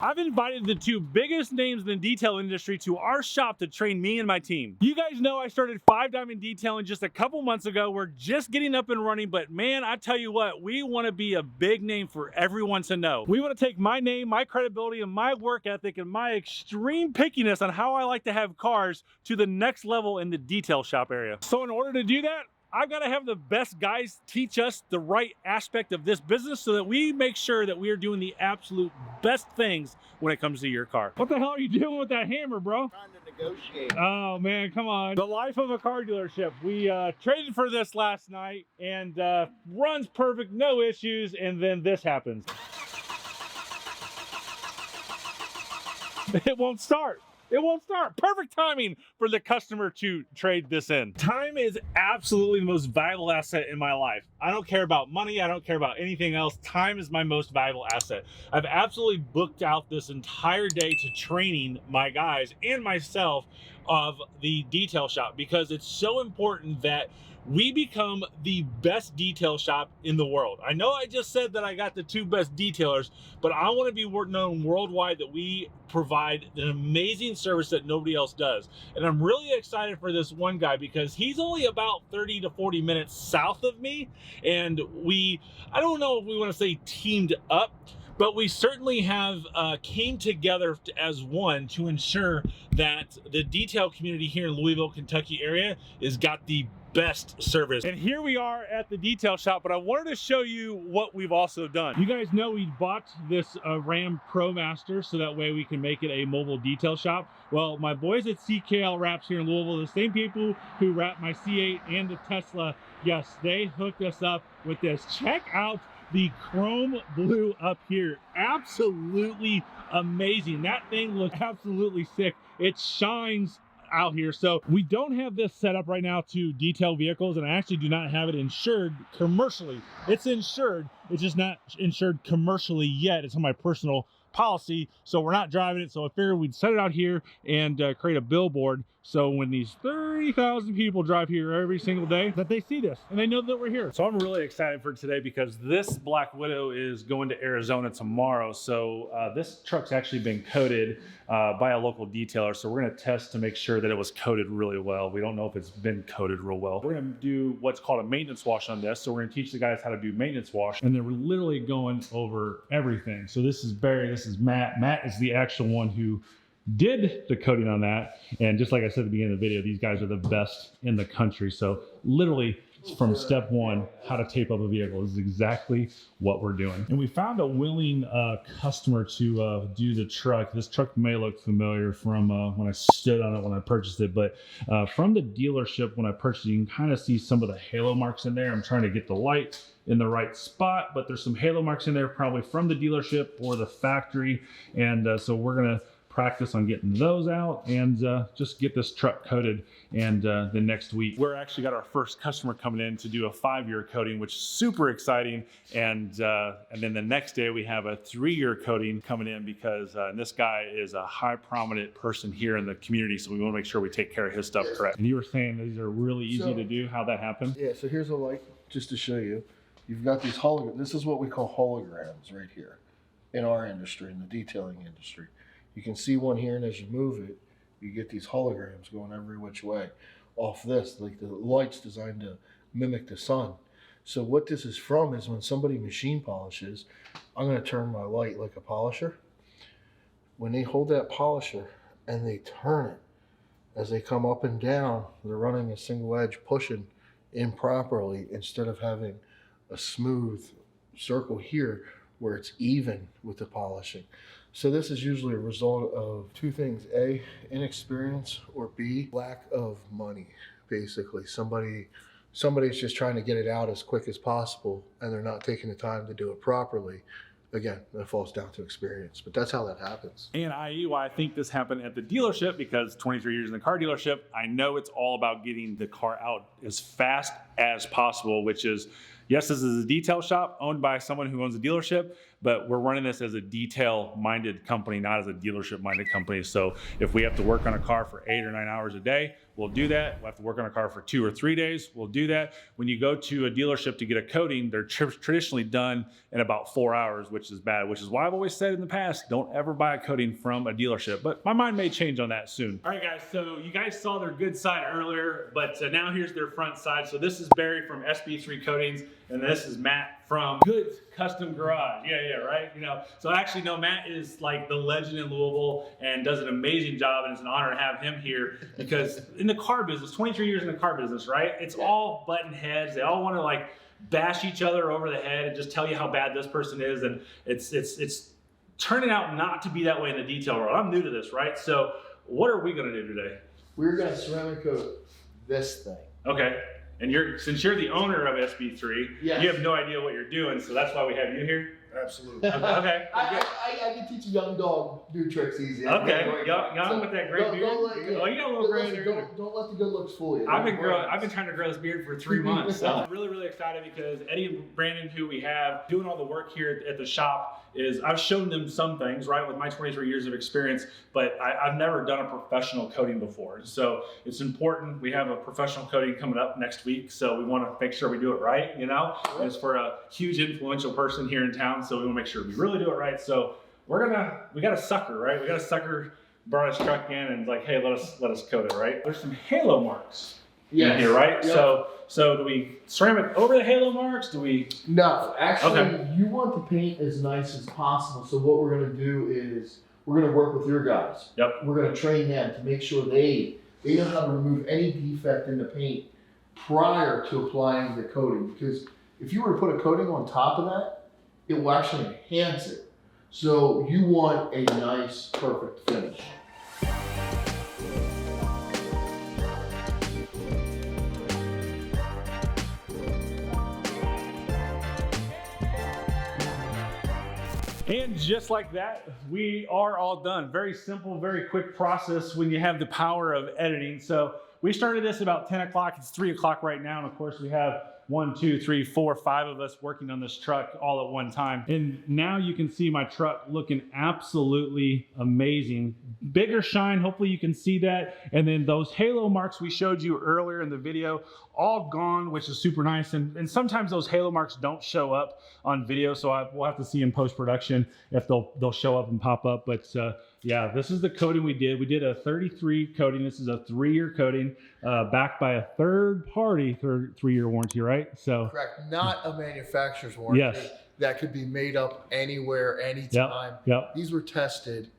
I've invited the two biggest names in the detail industry to our shop to train me and my team. You guys know I started 5 Diamond Detailing just a couple months ago. We're just getting up and running, but man, I tell you what, we want to be a big name for everyone to know. We want to take my name, my credibility, and my work ethic, and my extreme pickiness on how I like to have cars to the next level in the detail shop area. So in order to do that, I've got to have the best guys teach us the right aspect of this business so that we make sure that we are doing the absolute best things when it comes to your car. What the hell are you doing with that hammer, bro? Trying to negotiate. Oh man, come on. The life of a car dealership. We traded for this last night and runs perfect, no issues, and then this happens. It won't start. It won't start. Perfect timing for the customer to trade this in. Time is absolutely the most valuable asset in my life. I don't care about money. I don't care about anything else. Time is my most valuable asset. I've absolutely booked out this entire day to training my guys and myself of the detail shop because it's so important that we become the best detail shop in the world. I know I just said that I got the 2 best detailers, but I want to be known worldwide that we provide an amazing service that nobody else does. And I'm really excited for this one guy because he's only about 30 to 40 minutes south of me. And I don't know if we want to say teamed up, but we certainly have came together as one to ensure that the detail community here in Louisville, Kentucky area is got the best service. And here we are at the detail shop, but I wanted to show you what we've also done. You guys know we bought this Ram ProMaster so that way we can make it a mobile detail shop. Well, my boys at CKL Wraps here in Louisville, the same people who wrap my C8 and the Tesla, yes, they hooked us up with this. Check out the chrome blue up here. Absolutely amazing. That thing looks absolutely sick. It shines out here. So we don't have this set up right now to detail vehicles, and I actually do not have it insured commercially. It's insured, it's just not insured commercially yet. It's on my personal policy, so we're not driving it. So I figured we'd set it out here and create a billboard so when these 30,000 people drive here every single day that they see this and they know that we're here. So I'm really excited for today because this Black Widow is going to Arizona tomorrow. So this truck's actually been coated by a local detailer, so we're going to test to make sure that it was coated really well. We don't know if it's been coated real well. We're going to do what's called a maintenance wash on this. So we're going to teach the guys how to do maintenance wash, and then we're literally going over everything. So this is Barry, this is Matt. Matt is the actual one who did the coating on that, and just like I said at the beginning of the video, these guys are the best in the country. So literally from step one, how to tape up a vehicle is exactly what we're doing. And we found a willing customer to do the truck. This truck may look familiar from when I stood on it when I purchased it, but from the dealership when I purchased it, you can kind of see some of the halo marks in there. I'm trying to get the light in the right spot, but there's some halo marks in there probably from the dealership or the factory. And so we're gonna practice on getting those out and just get this truck coated. And the next week we're actually got our first customer coming in to do a 5-year coating, which is super exciting. And then the next day we have a 3-year coating coming in because this guy is a high prominent person here in the community, so we want to make sure we take care of his stuff correct. And you were saying these are really easy to do. How'd that happen? Yeah, so here's a light just to show you. You've got these holograms. This is what we call holograms right here in our industry, in the detailing industry. You can see one here, and as you move it, you get these holograms going every which way off this. Like the light's designed to mimic the sun. So what this is from is when somebody machine polishes, I'm going to turn my light like a polisher. When they hold that polisher and they turn it, as they come up and down, they're running a single edge pushing improperly instead of having a smooth circle here where it's even with the polishing. So this is usually a result of 2 things: A, inexperience, or B, lack of money. Basically, somebody's just trying to get it out as quick as possible and they're not taking the time to do it properly. Again, that falls down to experience, but that's how that happens. And i.e. why I think this happened at the dealership, because 23 years in the car dealership, I know it's all about getting the car out as fast as possible, which is Yes, this is a detail shop owned by someone who owns a dealership, but we're running this as a detail-minded company, not as a dealership-minded company. So if we have to work on a car for 8 or 9 hours a day, we'll do that. We'll have to work on a car for 2 or 3 days, we'll do that. When you go to a dealership to get a coating, they're traditionally done in about 4 hours, which is bad, which is why I've always said in the past, don't ever buy a coating from a dealership. But my mind may change on that soon. All right, guys, so you guys saw their good side earlier, but now here's their front side. So this is Barry from SB3 Coatings, and this is Matt from Goods Custom Garage. Yeah, right? You know, so actually, no, Matt is like the legend in Louisville and does an amazing job, and it's an honor to have him here because in the car business, 23 years in the car business, right? It's all button heads. They all want to like bash each other over the head and just tell you how bad this person is, and it's turning out not to be that way in the detail world. I'm new to this, right? So what are we going to do today? We're going to ceramic coat this thing. Okay. And since you're the owner of SB3, yes, you have no idea what you're doing, so that's why we have you here. Absolutely. Okay. I can teach a young dog do tricks easy. Okay. Young with that great beard. Oh, you got a little gray there. Don't let the good looks fool you. I've been trying to grow this beard for 3 months. So I'm really excited because Eddie and Brandon, who we have doing all the work here at the shop, is I've shown them some things, right, with my 23 years of experience, but I've never done a professional coating before. So it's important. We have a professional coating coming up next week, so we want to make sure we do it right, you know? Right. It's for a huge influential person here in town, so we want to make sure we really do it right. So we got a sucker, right? We got a sucker brought his truck in and like, hey, let us coat it, right? There's some halo marks in here, right? Yep. So do we ceramic over the halo marks? Do we? No, actually, you want the paint as nice as possible. So what we're going to do is we're going to work with your guys. Yep. We're going to train them to make sure they know how to remove any defect in the paint prior to applying the coating. Because if you were to put a coating on top of that, it will actually enhance it. So you want a nice, perfect finish. And just like that, we are all done. Very simple, very quick process when you have the power of editing. So we started this about 10 o'clock. It's 3 o'clock right now. And of course we have 1, 2, 3, 4, 5 of us working on this truck all at one time. And now you can see my truck looking absolutely amazing. Bigger shine, hopefully you can see that. And then those halo marks we showed you earlier in the video, all gone, which is super nice. And sometimes those halo marks don't show up on video, so we'll have to see in post-production if they'll show up and pop up. But yeah, this is the coating we did. We did a 33 coating. This is a 3-year coating, backed by a third-party 3-year warranty, right? So correct, not a manufacturer's warranty. Yes. That could be made up anywhere, anytime. Yep. These were tested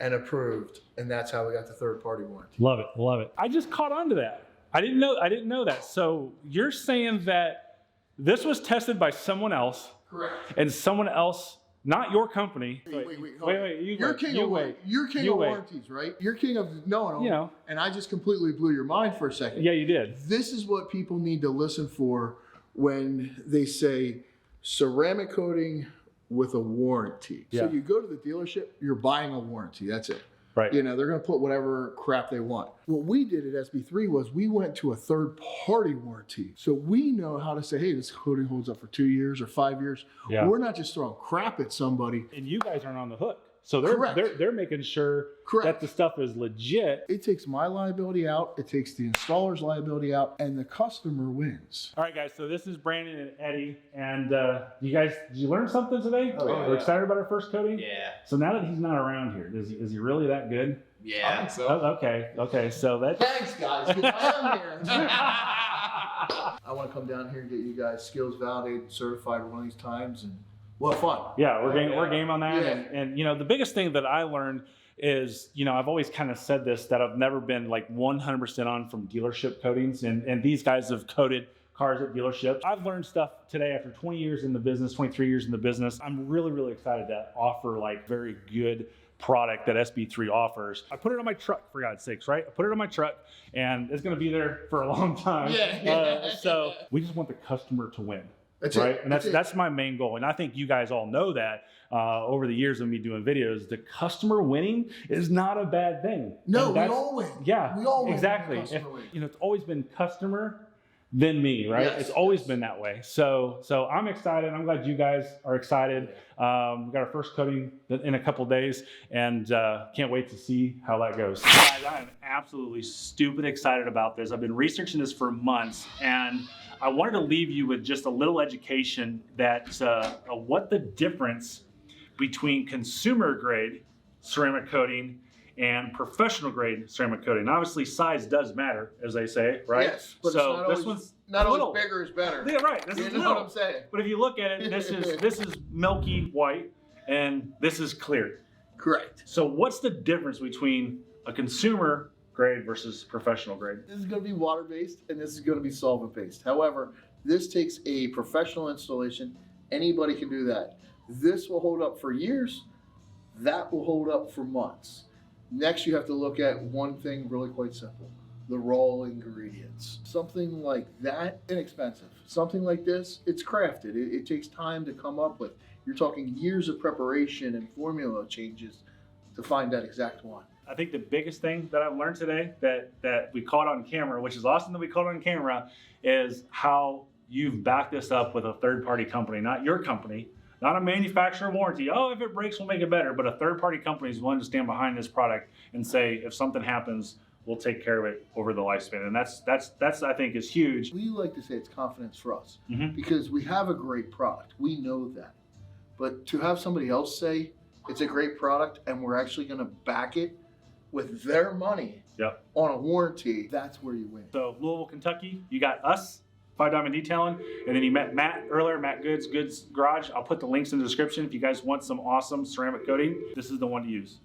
and approved, and that's how we got the third-party warranty. Love it, love it. I just caught on to that. I didn't know that. So you're saying that this was tested by someone else, correct, and someone else, not your company. Wait. You're king of warranties, right? You're king of knowing them. You know. And I just completely blew your mind for a second. Yeah, you did. This is what people need to listen for when they say ceramic coating with a warranty. Yeah. So you go to the dealership, you're buying a warranty. That's it. Right. You know, they're going to put whatever crap they want. What we did at SB3 was we went to a third-party warranty. So we know how to say, hey, this coating holds up for 2 years or 5 years. Yeah. We're not just throwing crap at somebody. And you guys aren't on the hook. So they're making sure that the stuff is legit. It takes my liability out, it takes the installer's liability out, and the customer wins. All right, guys, so this is Brandon and Eddie, and did you learn something today? Oh, yeah. We're excited about our first coating? Yeah. So now that he's not around here, is he really that good? Yeah. I think so. Oh, okay, so that... Thanks, guys, because I am here. I want to come down here and get you guys skills validated, certified one of these times, and we'll have fun. Yeah, we're game on that. Yeah. And you know, the biggest thing that I learned is, you know, I've always kind of said this, that I've never been like 100% on from dealership coatings, and these guys have coated cars at dealerships. I've learned stuff today after 20 years in the business, 23 years in the business. I'm really excited to offer like very good product that SB3 offers. I put it on my truck, for God's sakes, right? I put it on my truck, and it's going to be there for a long time. So we just want the customer to win. That's right. It. And that's my main goal. And I think you guys all know that over the years of me doing videos, the customer winning is not a bad thing. No, we all win. Yeah, we all win. exactly. It's always been customer, than me, right? Yes, It's always yes. been that way. So I'm excited. I'm glad you guys are excited. We got our first coating in a couple days, and can't wait to see how that goes. Guys, I am absolutely stupid excited about this. I've been researching this for months, and I wanted to leave you with just a little education that what the difference between consumer grade ceramic coating and professional grade ceramic coating. Obviously, size does matter, as they say, right? Yes, but so it's not this always, one's not little. always bigger is better. Yeah, right. This You is know little. what I'm saying? But if you look at it, this is milky white, and this is clear. Correct. So what's the difference between a consumer grade versus professional grade? This is going to be water-based, and this is going to be solvent-based. However, this takes a professional installation. Anybody can do that. This will hold up for years. That will hold up for months. Next, you have to look at one thing really quite simple: the raw ingredients. Something like that, inexpensive. Something like this, it's crafted. It takes time to come up with. You're talking years of preparation and formula changes to find that exact one. I think the biggest thing that I've learned today that we caught on camera, which is awesome that we caught on camera, is how you've backed this up with a third-party company, not your company, not a manufacturer warranty. Oh, if it breaks, we'll make it better. But a third-party company is willing to stand behind this product and say, if something happens, we'll take care of it over the lifespan. And that's I think is huge. We like to say it's confidence for us Mhm. because we have a great product. We know that. But to have somebody else say it's a great product and we're actually going to back it with their money Yep. on a warranty, that's where you win. So Louisville, Kentucky, you got us, 5 Diamond Detailing, and then you met Matt earlier, Matt Goods Garage. I'll put the links in the description if you guys want some awesome ceramic coating. This is the one to use.